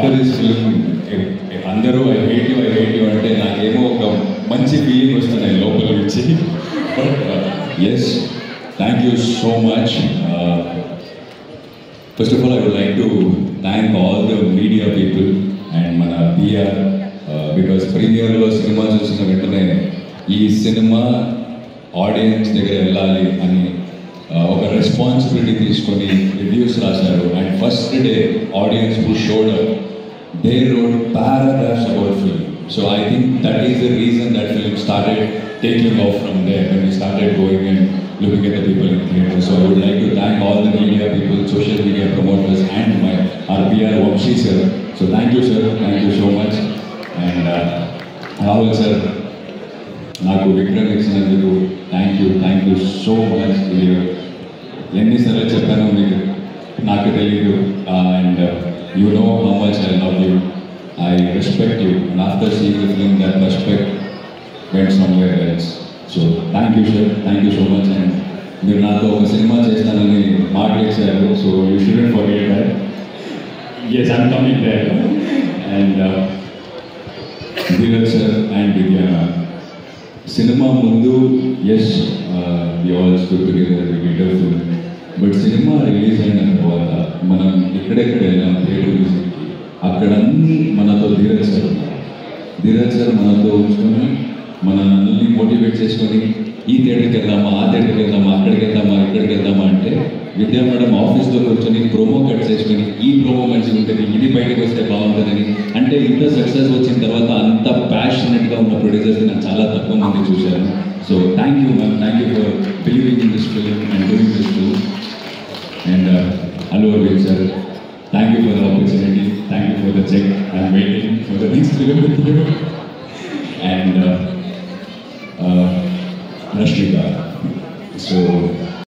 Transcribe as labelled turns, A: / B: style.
A: After this film అందరూ I hate you అంటే నాకేమో ఒక మంచి ఫీలింగ్ వస్తున్నాయి లోపల నుంచి. But yes, thank you so much. First of all I would like to thank all the media people and మన పిఆర్, బికాస్ ప్రీమియర్లో సినిమా చూసిన వెంటనే ఈ సినిమా ఆడియన్స్ దగ్గర వెళ్ళాలి అని ఒక రెస్పాన్సిబిలిటీ తీసుకొని రివ్యూస్ రాశారు. And first day audience who showed up, they road paragraphs about film. So I think that is the reason that film started taking off from there, when we started going and looking at the people in theatre. So I would like to thank all the media people, social media promoters and my RPR Vamshi sir. So thank you sir, thank you so much. And Rahul sir, నాకు విక్రమ్ ఇచ్చినందుకు thank you so much. ఎన్నిసార్లు చెప్పాను మీకు నాకు తెలీదు. And you know how much I love you, I respect you. And after seeing the film that respect went somewhere else. So thank you sir, thank you so much. And మీరు నాతో ఒక cinema చేస్తానని మాట్లాడారు, so you shouldn't forget that. Yes, I'm coming there. And Dheeraj sir and Divya, cinema ముందు as we all stood together, we did a film. But cinema release అయిన తర్వాత మనం ఎక్కడెక్కడ వెళ్ళాం థియేటర్ మ్యూజిక్కి, అక్కడన్నీ మనతో ధీరజ్ సార్ మనతో ఉంచుకొని మనల్ని మోటివేట్ చేసుకొని ఈ థియేటర్కి వెళ్దామా, ఆ థియేటర్కి వెళ్దామా, అక్కడికి వెళ్దామా, ఇక్కడికి వెళ్దామా అంటే విద్యా మేడం ఆఫీస్లో కూర్చొని ప్రోమో కట్ చేసుకొని ఈ ప్రోమో మంచిగా ఉంటుంది, ఇది బయటకు వస్తే బాగుంటుందని. అంటే ఇంత సక్సెస్ వచ్చిన తర్వాత అంత ప్యాషనెట్గా ఉన్న ప్రొడ్యూసర్స్ నేను చాలా తక్కువ మంది చూశాను. So thank you ma'am, thank you for believing in this film and doing this film. And Allu Arvind sir, thank you for the opportunity, thank you for the check, I'm waiting for the next film with you. And Rashmika, so